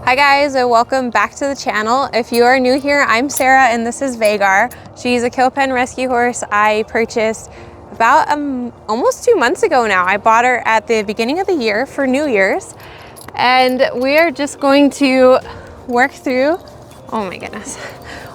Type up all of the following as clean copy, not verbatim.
Hi guys, and welcome back to the channel. If you are new here, I'm Sarah and this is Vhagar. She's a kill pen rescue horse I purchased about almost 2 months ago now. I bought her at the beginning of the year for New Year's, and we're just going to work through, oh my goodness.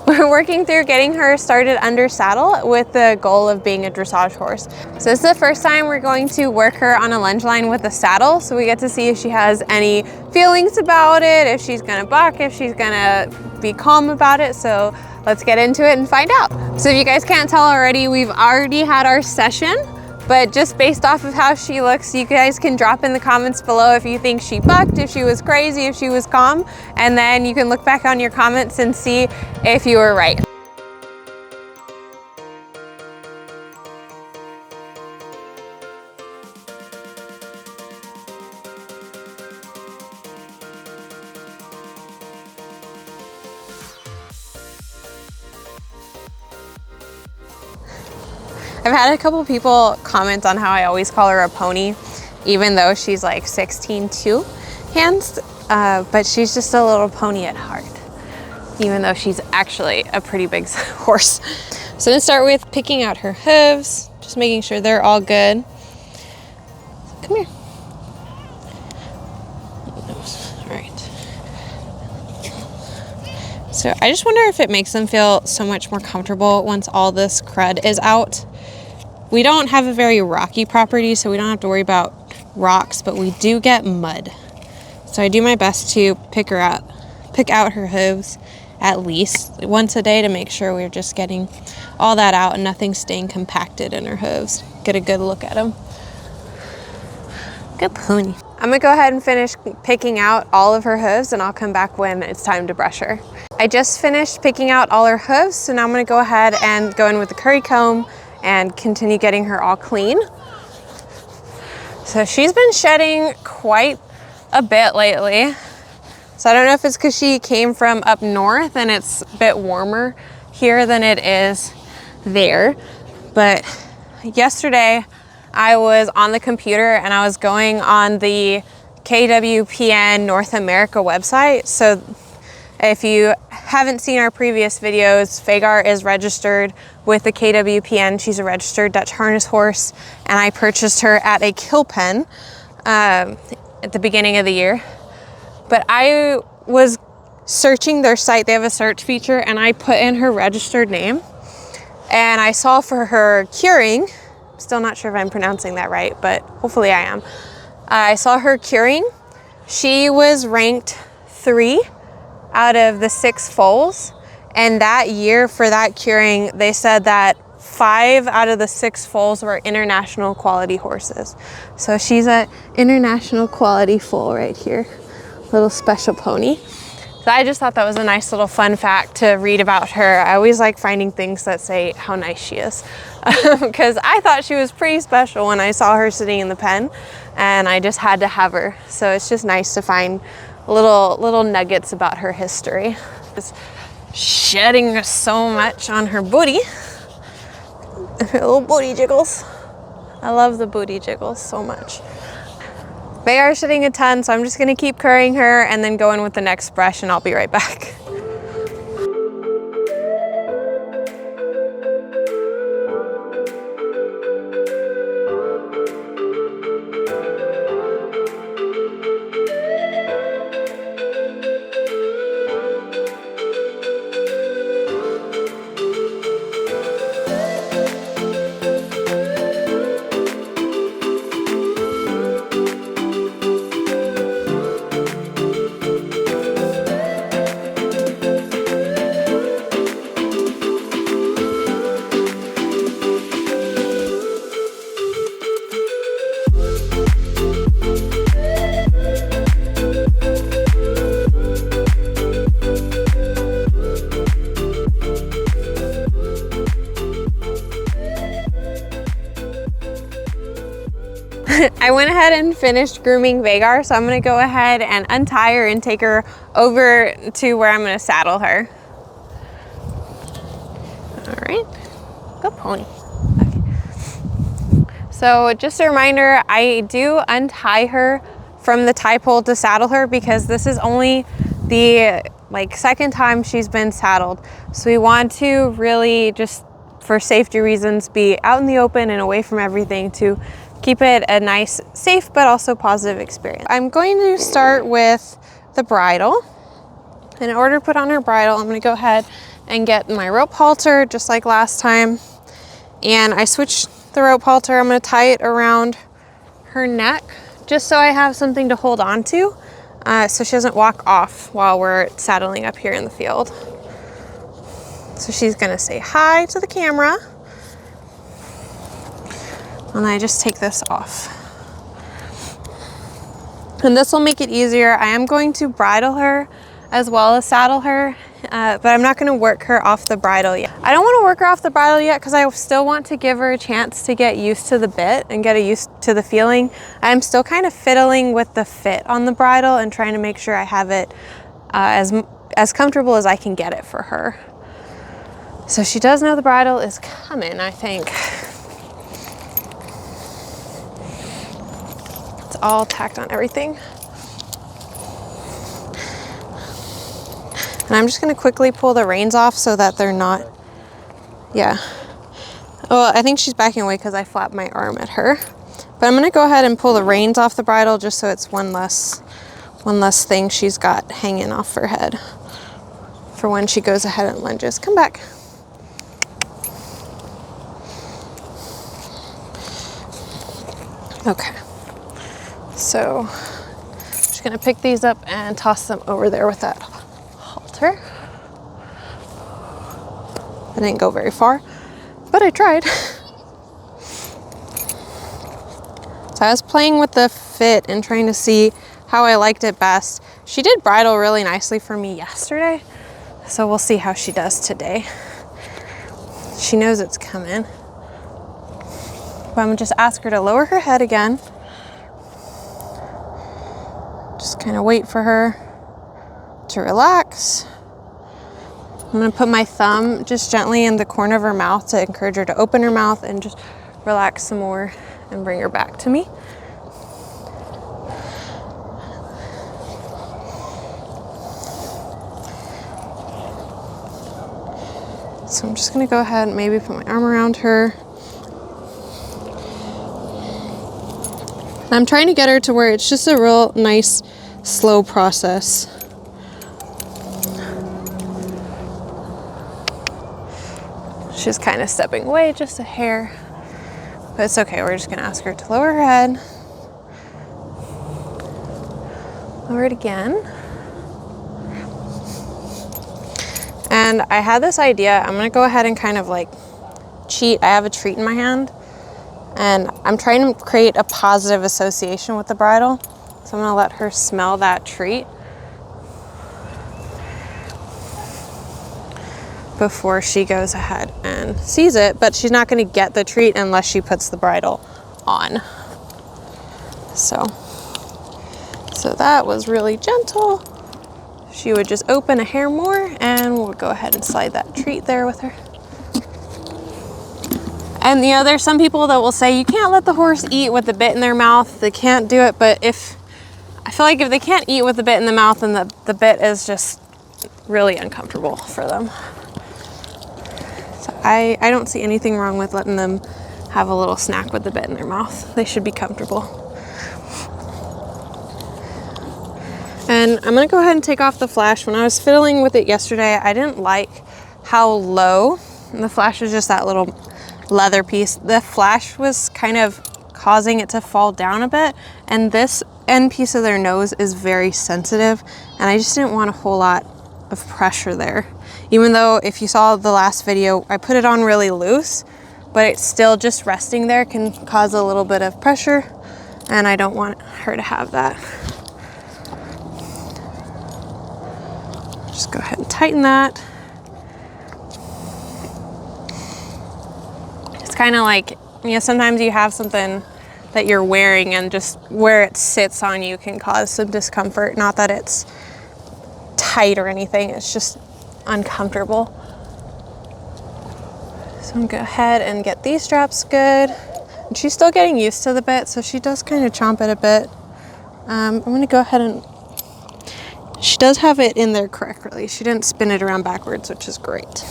We're working through getting her started under saddle with the goal of being a dressage horse. So this is the first time we're going to work her on a lunge line with a saddle, so we get to see if she has any feelings about it, if she's gonna buck, if she's gonna be calm about it. So let's get into it and find out. So if you guys can't tell already, we've already had our session, but just based off of how she looks, you guys can drop in the comments below if you think she bucked, if she was crazy, if she was calm, and then you can look back on your comments and see if you were right. I've had a couple people comment on how I always call her a pony, even though she's like 16 hands, but she's just a little pony at heart, even though she's actually a pretty big horse. So I'm gonna start with picking out her hooves, just making sure they're all good. Come here. All right. So I just wonder if it makes them feel so much more comfortable once all this crud is out. We don't have a very rocky property, so we don't have to worry about rocks, but we do get mud. So I do my best to pick out her hooves at least once a day to make sure we're just getting all that out and nothing staying compacted in her hooves. Get a good look at them. Good pony. I'm gonna go ahead and finish picking out all of her hooves, and I'll come back when it's time to brush her. I just finished picking out all her hooves, so now I'm gonna go ahead and go in with the curry comb and continue getting her all clean. So she's been shedding quite a bit lately. So I don't know if it's because she came from up north and it's a bit warmer here than it is there. But yesterday I was on the computer and I was going on the KWPN North America website. So if you haven't seen our previous videos, Vhagar is registered with the KWPN. She's a registered Dutch Harness horse, and I purchased her at a kill pen at the beginning of the year. But I was searching their site, they have a search feature, and I put in her registered name, and I saw for her curing, still not sure if I'm pronouncing that right, but hopefully I am. I saw her curing. She was ranked 3 out of the 6 foals, and that year for that curing they said that 5 out of the 6 foals were international quality horses. So she's an international quality foal right here, little special pony. So I just thought that was a nice little fun fact to read about her. I always like finding things that say how nice she is, because I thought she was pretty special when I saw her sitting in the pen, and I just had to have her. So it's just nice to find little nuggets about her history. Just shedding so much on her booty. Her little booty jiggles. I love the booty jiggles so much. They are shedding a ton, so I'm just gonna keep currying her and then go in with the next brush, and I'll be right back. I went ahead and finished grooming Vhagar, so I'm gonna go ahead and untie her and take her over to where I'm gonna saddle her. All right, go pony. Okay. So just a reminder, I do untie her from the tie pole to saddle her because this is only the like second time she's been saddled. So we want to really, just for safety reasons, be out in the open and away from everything to keep it a nice, safe, but also positive experience. I'm going to start with the bridle. In order to put on her bridle, I'm going to go ahead and get my rope halter just like last time. And I switched the rope halter. I'm going to tie it around her neck just so I have something to hold on to, so she doesn't walk off while we're saddling up here in the field. So she's going to say hi to the camera. And I just take this off. And this will make it easier. I am going to bridle her as well as saddle her, but I'm not gonna work her off the bridle yet. I don't wanna work her off the bridle yet because I still want to give her a chance to get used to the bit and get used to the feeling. I'm still kind of fiddling with the fit on the bridle and trying to make sure I have it as comfortable as I can get it for her. So she does know the bridle is coming, I think. It's all tacked on everything. And I'm just gonna quickly pull the reins off so that they're not, yeah. Well, I think she's backing away because I flapped my arm at her. But I'm gonna go ahead and pull the reins off the bridle just so it's one less thing she's got hanging off her head for when she goes ahead and lunges. Come back. Okay. So I'm just gonna pick these up and toss them over there with that halter. I didn't go very far, but I tried. So I was playing with the fit and trying to see how I liked it best. She did bridle really nicely for me yesterday, so we'll see how she does today. She knows it's coming. But I'm gonna just ask her to lower her head again. Just kind of wait for her to relax. I'm gonna put my thumb just gently in the corner of her mouth to encourage her to open her mouth and just relax some more and bring her back to me. So I'm just gonna go ahead and maybe put my arm around her. I'm trying to get her to where it's just a real nice, slow process. She's kind of stepping away just a hair, but it's okay. We're just gonna ask her to lower her head. Lower it again. And I had this idea. I'm gonna go ahead and kind of like cheat. I have a treat in my hand, and I'm trying to create a positive association with the bridle. So I'm gonna let her smell that treat before she goes ahead and sees it, but she's not gonna get the treat unless she puts the bridle on. So that was really gentle. She would just open a hair more and we'll go ahead and slide that treat there with her. And there's some people that will say you can't let the horse eat with the bit in their mouth. They can't do it, but I feel like if they can't eat with the bit in the mouth, then the bit is just really uncomfortable for them. So I don't see anything wrong with letting them have a little snack with the bit in their mouth. They should be comfortable. And I'm gonna go ahead and take off the flash. When I was fiddling with it yesterday, I didn't like how low the flash was, just that little leather piece. The flash was kind of causing it to fall down a bit, and this end piece of their nose is very sensitive, and I just didn't want a whole lot of pressure there. Even though if you saw the last video, I put it on really loose, but it's still just resting there can cause a little bit of pressure, and I don't want her to have that. Just go ahead and tighten that. It's kind of like, sometimes you have something that you're wearing and just where it sits on you can cause some discomfort. Not that it's tight or anything, it's just uncomfortable. So I'm gonna go ahead and get these straps good. And she's still getting used to the bit, so she does kind of chomp it a bit. I'm gonna go ahead and She does have it in there correctly. She didn't spin it around backwards, which is great.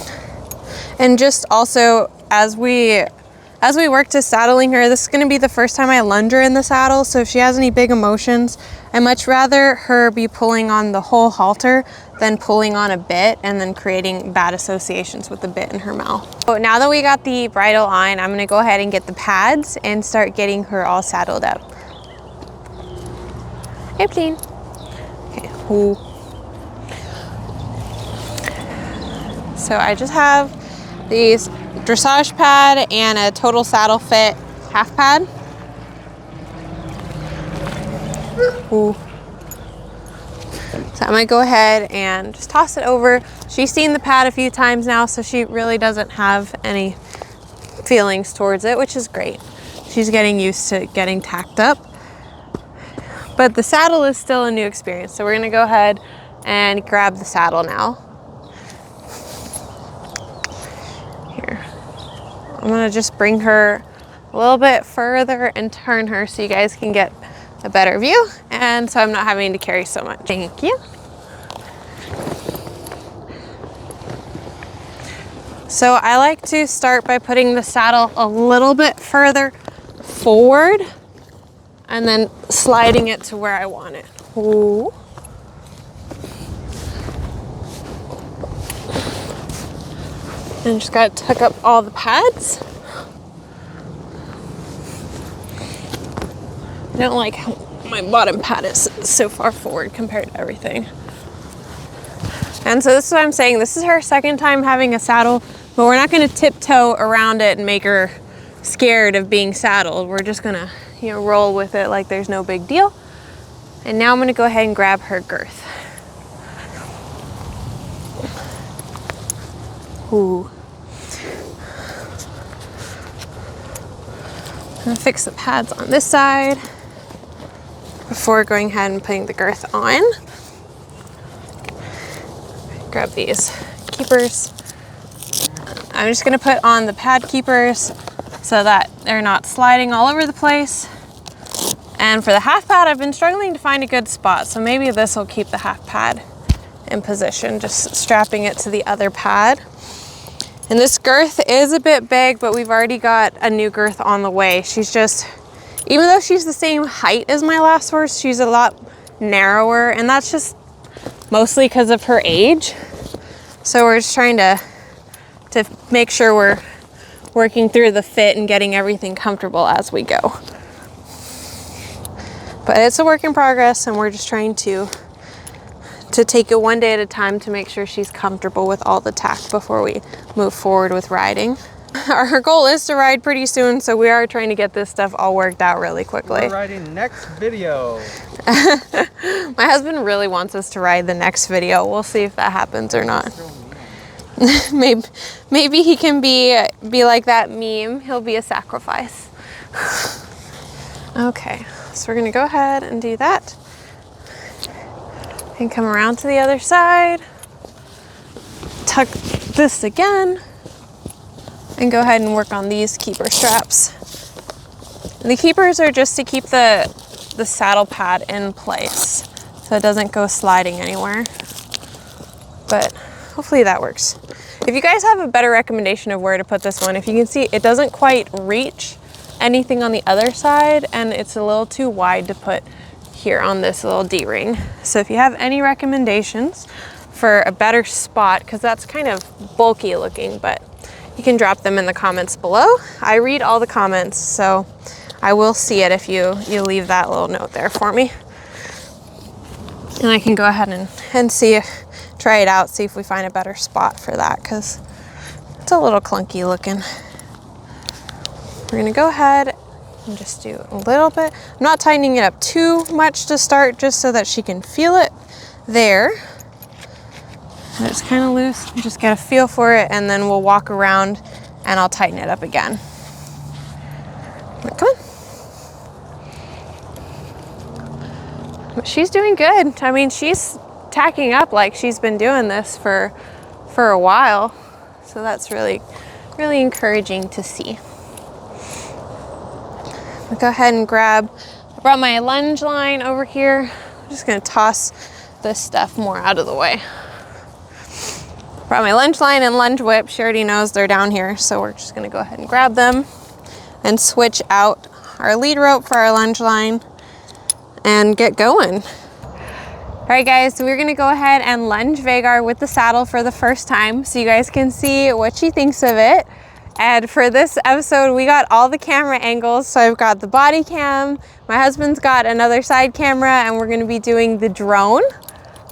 And just also, as we work to saddling her, this is gonna be the first time I lunge her in the saddle, so if she has any big emotions, I'd much rather her be pulling on the whole halter than pulling on a bit and then creating bad associations with the bit in her mouth. So now that we got the bridle on, I'm gonna go ahead and get the pads and start getting her all saddled up. Airplane. Okay. Ooh. So I just have these dressage pad and a total saddle fit half pad. Ooh. So I'm gonna go ahead and just toss it over. She's seen the pad a few times now, so she really doesn't have any feelings towards it, which is great. She's getting used to getting tacked up. But the saddle is still a new experience, so we're gonna go ahead and grab the saddle now. Here. I'm gonna just bring her a little bit further and turn her so you guys can get a better view, and so I'm not having to carry so much. Thank you. So I like to start by putting the saddle a little bit further forward and then sliding it to where I want it. Ooh. And just gotta tuck up all the pads. I don't like how my bottom pad is so far forward compared to everything. And so this is what I'm saying. This is her second time having a saddle, but we're not gonna tiptoe around it and make her scared of being saddled. We're just gonna, roll with it like there's no big deal. And now I'm gonna go ahead and grab her girth. Ooh. I'm gonna fix the pads on this side before going ahead and putting the girth on. Grab these keepers. I'm just gonna put on the pad keepers so that they're not sliding all over the place. And for the half pad, I've been struggling to find a good spot, so maybe this will keep the half pad in position, just strapping it to the other pad. And this girth is a bit big, but we've already got a new girth on the way. She's just, even though she's the same height as my last horse, she's a lot narrower, and that's just mostly because of her age. So we're just trying to make sure we're working through the fit and getting everything comfortable as we go. But it's a work in progress, and we're just trying to take it one day at a time to make sure she's comfortable with all the tack before we move forward with riding. Our goal is to ride pretty soon, so we are trying to get this stuff all worked out really quickly. We're riding next video. My husband really wants us to ride the next video. We'll see if that happens or not. Maybe he can be like that meme. He'll be a sacrifice. Okay, so we're gonna go ahead and do that. And come around to the other side. Tuck this again. And go ahead and work on these keeper straps. And the keepers are just to keep the saddle pad in place so it doesn't go sliding anywhere. But hopefully that works. If you guys have a better recommendation of where to put this one, if you can see, it doesn't quite reach anything on the other side, and it's a little too wide to put here on this little D-ring. So if you have any recommendations for a better spot, because that's kind of bulky looking, but you can drop them in the comments below. I read all the comments, so I will see it if you leave that little note there for me. And I can go ahead and try it out, see if we find a better spot for that, because it's a little clunky looking. We're gonna go ahead and just do a little bit. I'm not tightening it up too much to start, just so that she can feel it there. And it's kind of loose, just get a feel for it, and then we'll walk around and I'll tighten it up again. Come on. But she's doing good. I mean, she's tacking up like she's been doing this for a while. So that's really, really encouraging to see. I'll go ahead and I brought my lunge line over here. I'm just gonna toss this stuff more out of the way. Brought my lunge line and lunge whip. She already knows they're down here, so we're just gonna go ahead and grab them and switch out our lead rope for our lunge line and get going. All right guys, so we're gonna go ahead and lunge Vhagar with the saddle for the first time so you guys can see what she thinks of it. And for this episode, we got all the camera angles. So I've got the body cam, my husband's got another side camera, and we're gonna be doing the drone.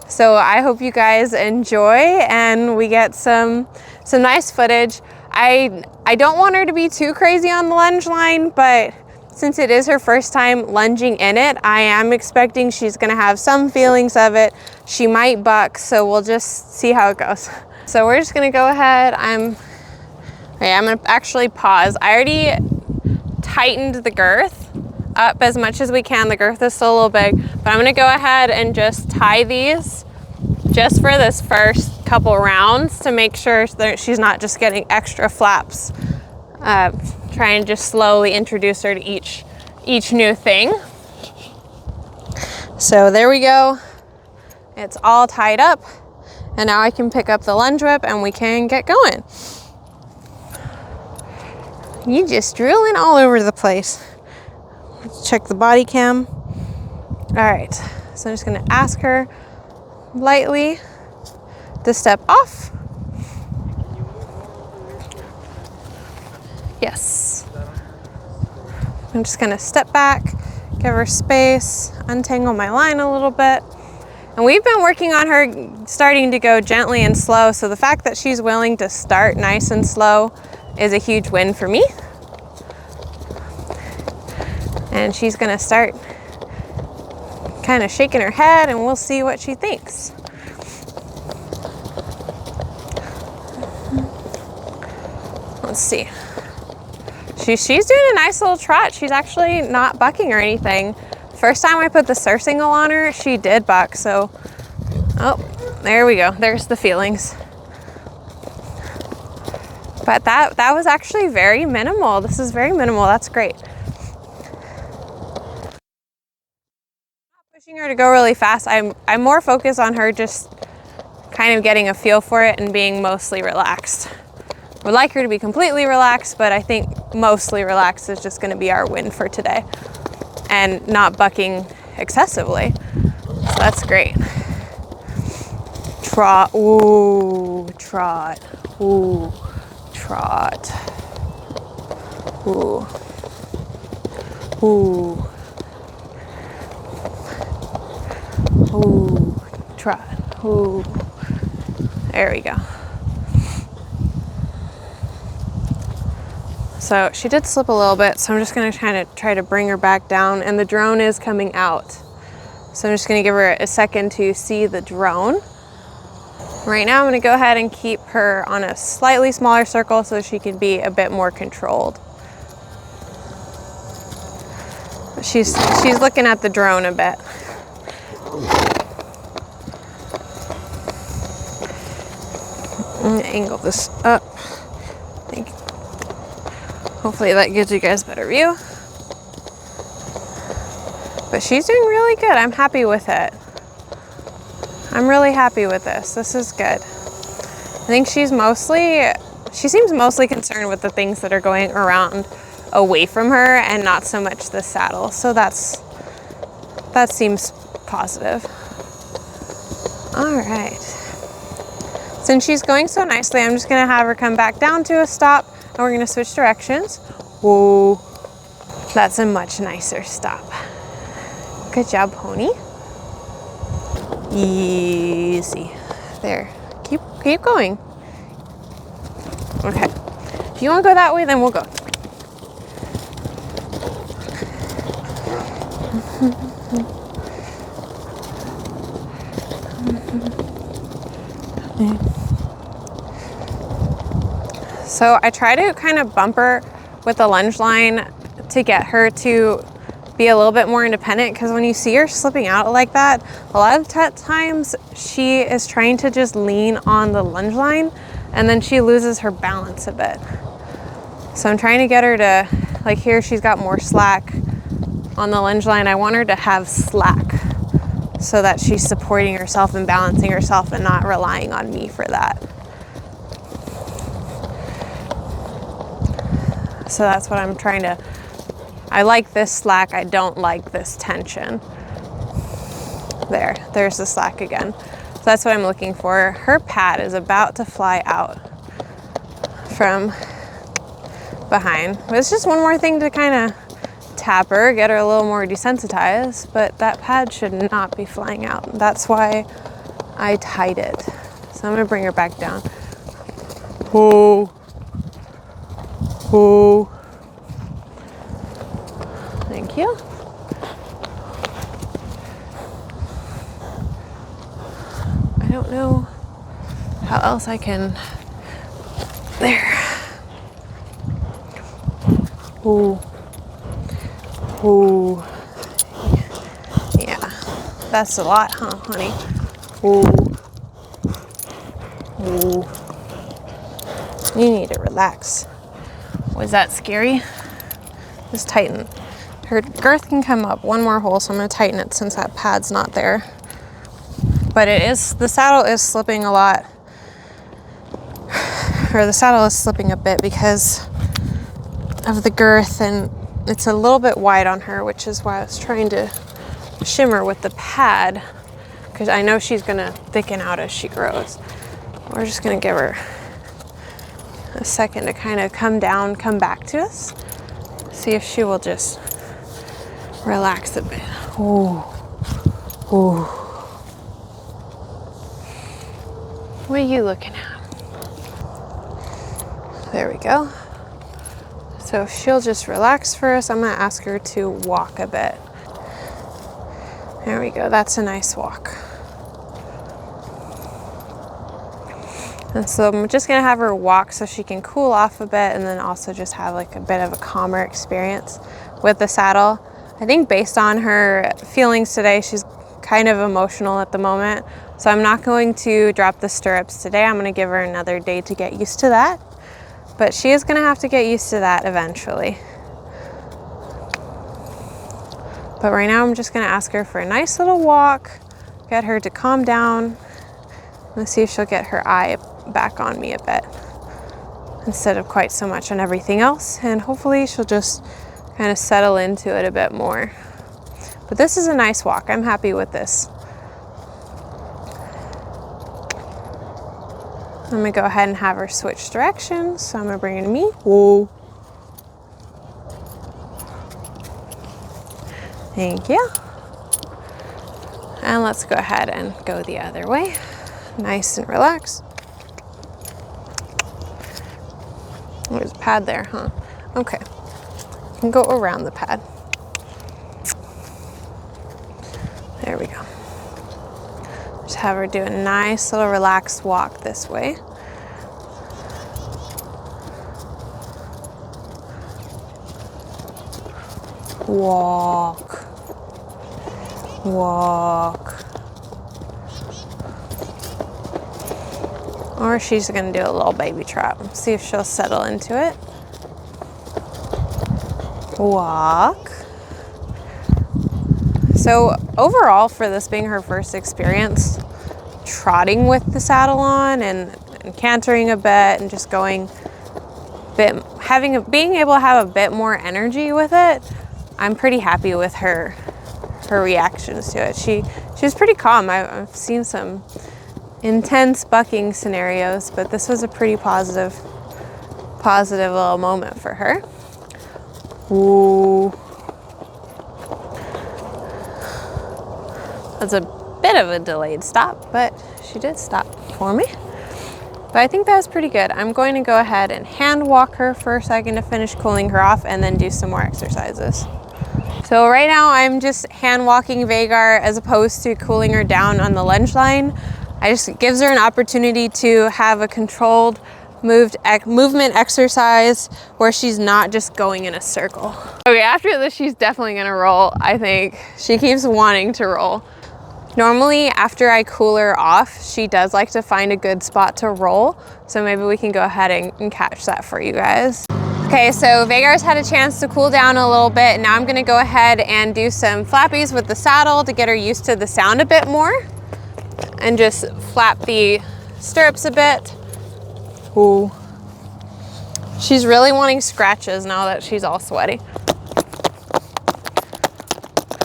So I hope you guys enjoy and we get some nice footage. I don't want her to be too crazy on the lunge line, but since it is her first time lunging in it, I am expecting she's gonna have some feelings of it. She might buck, so we'll just see how it goes. So we're just gonna go ahead. I'm gonna actually pause. I already tightened the girth up as much as we can. The girth is still a little big, but I'm gonna go ahead and just tie these just for this first couple rounds to make sure that she's not just getting extra flaps. Try and just slowly introduce her to each new thing. So there we go. It's all tied up, and now I can pick up the lunge whip and we can get going. You just drilling all over the place. Let's check the body cam. All right, so I'm just gonna ask her lightly to step off. Yes. I'm just gonna step back, give her space, untangle my line a little bit. And we've been working on her starting to go gently and slow, so the fact that she's willing to start nice and slow is a huge win for me. And she's gonna start kind of shaking her head and we'll see what she thinks. Let's see. She's doing a nice little trot. She's actually not bucking or anything. First time I put the surcingle on her, she did buck, so, oh, there we go. There's the feelings. But that was actually very minimal. This is very minimal. That's great. Pushing her to go really fast. I'm more focused on her just kind of getting a feel for it and being mostly relaxed. Would like her to be completely relaxed, but I think mostly relaxed is just going to be our win for today, and not bucking excessively. So that's great. Trot, ooh, trot, ooh, trot, ooh, ooh, ooh, trot, ooh. There we go. So she did slip a little bit, so I'm just gonna try to bring her back down, and the drone is coming out. So I'm just gonna give her a second to see the drone. Right now I'm gonna go ahead and keep her on a slightly smaller circle so she can be a bit more controlled. She's looking at the drone a bit. I'm gonna angle this up. Thank you. Hopefully that gives you guys a better view. But she's doing really good. I'm happy with it. I'm really happy with this. This is good. I think she seems mostly concerned with the things that are going around away from her and not so much the saddle. So that seems positive. All right. Since she's going so nicely, I'm just gonna have her come back down to a stop, and we're gonna switch directions. Whoa, that's a much nicer stop. Good job, pony. Easy. There, keep going. Okay, if you wanna go that way, then we'll go. So I try to kind of bump her with the lunge line to get her to be a little bit more independent, because when you see her slipping out like that, a lot of times she is trying to just lean on the lunge line and then she loses her balance a bit. So I'm trying to get her to, like here she's got more slack on the lunge line. I want her to have slack so that she's supporting herself and balancing herself and not relying on me for that. So that's what I'm trying to, I like this slack, I don't like this tension. There's the slack again. So that's what I'm looking for. Her pad is about to fly out from behind. But it's just one more thing to kind of tap her, get her a little more desensitized, but that pad should not be flying out. That's why I tied it. So I'm gonna bring her back down. Whoa. Whoa. Thank you. I don't know how else I can, there. Ooh. Ooh. Yeah, that's a lot, huh, honey? Ooh. Ooh. You need to relax. Was that scary? Just tighten. Her girth can come up one more hole, so I'm gonna tighten it since that pad's not there. But it is, the saddle is slipping a lot, or the saddle is slipping a bit because of the girth, and it's a little bit wide on her, which is why I was trying to shimmer with the pad, because I know she's gonna thicken out as she grows. We're just gonna give her a second to kind of come down, come back to us. See if she will just relax a bit. Ooh. Ooh. What are you looking at? There we go. So if she'll just relax for us, I'm gonna ask her to walk a bit. There we go, that's a nice walk. And so I'm just gonna have her walk so she can cool off a bit, and then also just have like a bit of a calmer experience with the saddle. I think based on her feelings today, she's kind of emotional at the moment. So I'm not going to drop the stirrups today. I'm gonna give her another day to get used to that. But she is gonna have to get used to that eventually. But right now I'm just gonna ask her for a nice little walk, get her to calm down. Let's see if she'll get her eye back on me a bit instead of quite so much on everything else. And hopefully she'll just kind of settle into it a bit more. But this is a nice walk. I'm happy with this. I'm gonna go ahead and have her switch directions. So I'm gonna bring her to me. Whoa. Thank you. And let's go ahead and go the other way. Nice and relaxed. There's a pad there, huh? Okay. You can go around the pad. There we go. Just have her do a nice little relaxed walk this way. Walk. Walk. Or she's gonna do a little baby trot. See if she'll settle into it. Walk. So overall, for this being her first experience trotting with the saddle on and cantering a bit and just going being able to have a bit more energy with it, I'm pretty happy with her reactions to it. She was pretty calm. I've seen some intense bucking scenarios, but this was a pretty positive little moment for her. Ooh. That's a bit of a delayed stop, but she did stop for me. But I think that was pretty good. I'm going to go ahead and hand walk her for a second to finish cooling her off and then do some more exercises. So right now I'm just hand walking Vhagar as opposed to cooling her down on the lunge line. It gives her an opportunity to have a controlled movement exercise where she's not just going in a circle. Okay, after this, she's definitely gonna roll, I think. She keeps wanting to roll. Normally, after I cool her off, she does like to find a good spot to roll. So maybe we can go ahead and catch that for you guys. Okay, so Vhagar's had a chance to cool down a little bit. Now I'm gonna go ahead and do some flappies with the saddle to get her used to the sound a bit more. And just flap the stirrups a bit. Ooh. She's really wanting scratches now that she's all sweaty.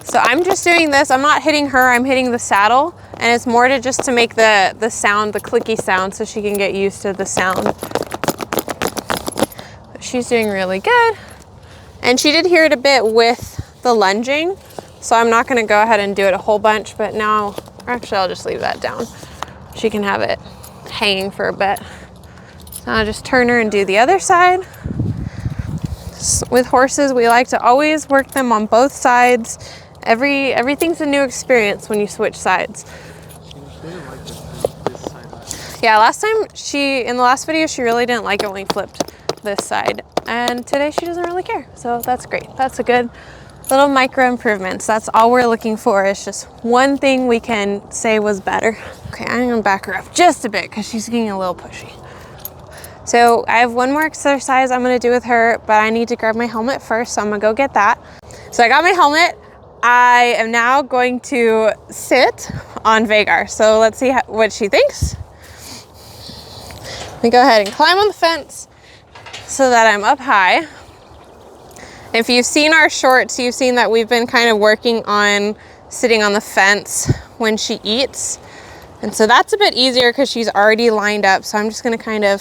So I'm just doing this, I'm not hitting her, I'm hitting the saddle, and it's more to just to make the sound, the clicky sound, so she can get used to the sound. But she's doing really good. And she did hear it a bit with the lunging, so I'm not gonna go ahead and do it a whole bunch, but now, actually I'll just leave that down. She can have it hanging for a bit. So I'll just turn her and do the other side. With horses, we like to always work them on both sides. Everything's a new experience when you switch sides. Yeah, last time in the last video, she really didn't like it when we flipped this side. And today she doesn't really care. So that's great. That's a good little micro improvements. That's all we're looking for, is just one thing we can say was better. Okay, I'm gonna back her up just a bit because she's getting a little pushy. So I have one more exercise I'm gonna do with her, but I need to grab my helmet first, so I'm gonna go get that. So I got my helmet. I am now going to sit on Vhagar. So let's see what she thinks. Let me go ahead and climb on the fence so that I'm up high. If you've seen our shorts, you've seen that we've been kind of working on sitting on the fence when she eats. And so that's a bit easier because she's already lined up. So I'm just gonna kind of,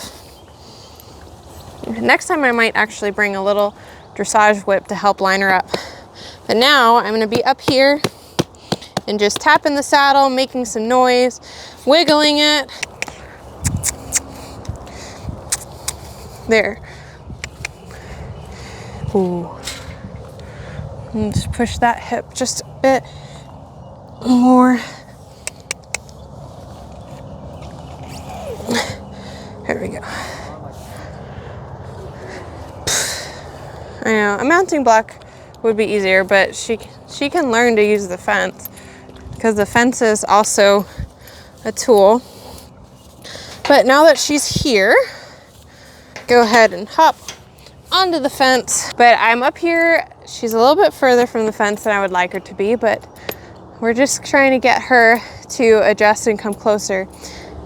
next time I might actually bring a little dressage whip to help line her up. But now I'm gonna be up here and just tapping the saddle, making some noise, wiggling it. There. Ooh. And just push that hip just a bit more. There we go. I know, a mounting block would be easier, but she can learn to use the fence because the fence is also a tool. But now that she's here, go ahead and hop onto the fence. But I'm up here, she's a little bit further from the fence than I would like her to be, but we're just trying to get her to adjust and come closer.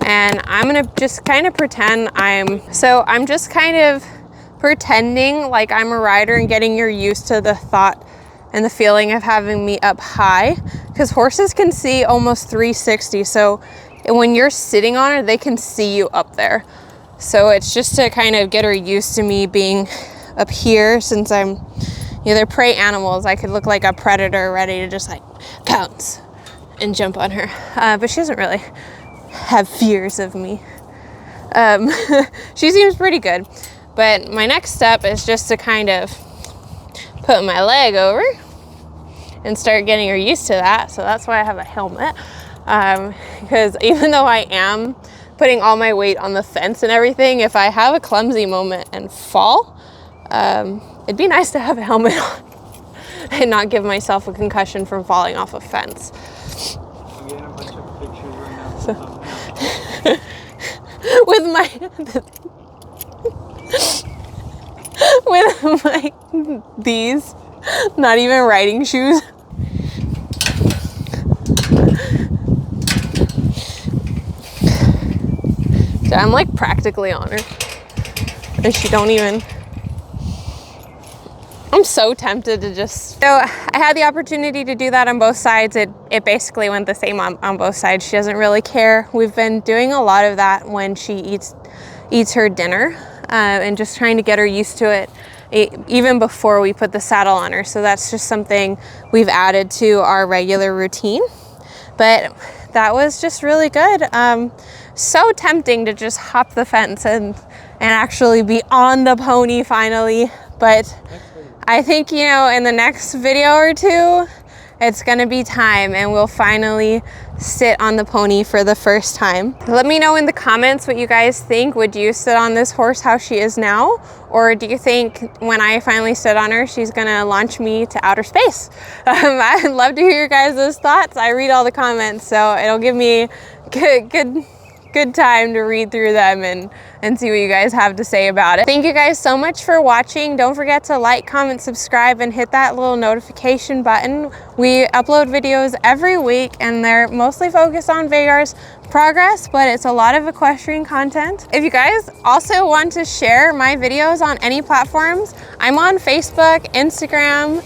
And I'm gonna just kind of pretend I'm just kind of pretending like I'm a rider and getting her used to the thought and the feeling of having me up high, because horses can see almost 360. So when you're sitting on her, they can see you up there. So it's just to kind of get her used to me being up here, since I'm, they're prey animals. I could look like a predator ready to just like pounce and jump on her. But she doesn't really have fears of me. She seems pretty good. But my next step is just to kind of put my leg over and start getting her used to that. So that's why I have a helmet. Because even though I am putting all my weight on the fence and everything, if I have a clumsy moment and fall, it'd be nice to have a helmet on and not give myself a concussion from falling off a fence. I'm getting a bunch of pictures right now. So, with my these not even riding shoes. So I'm like practically on her, and she don't even. I'm so tempted to just. So I had the opportunity to do that on both sides. It basically went the same on both sides. She doesn't really care. We've been doing a lot of that when she eats her dinner, and just trying to get her used to it, even before we put the saddle on her. So that's just something we've added to our regular routine. But that was just really good. So tempting to just hop the fence and actually be on the pony finally. But I think, in the next video or two, it's gonna be time and we'll finally sit on the pony for the first time. Let me know in the comments what you guys think. Would you sit on this horse how she is now? Or do you think when I finally sit on her, she's gonna launch me to outer space? I'd love to hear your guys' thoughts. I read all the comments, so it'll give me good good time to read through them and see what you guys have to say about it. Thank you guys so much for watching. Don't forget to like, comment, subscribe, and hit that little notification button. We upload videos every week, and they're mostly focused on Vhagar's progress, but it's a lot of equestrian content. If you guys also want to share my videos on any platforms, I'm on Facebook, Instagram,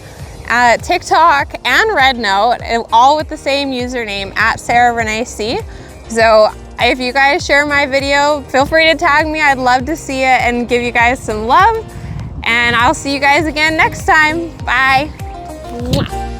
TikTok, and RedNote, all with the same username at srcbusinessconnect. So if you guys share my video, feel free to tag me. I'd love to see it and give you guys some love. And I'll see you guys again next time. Bye.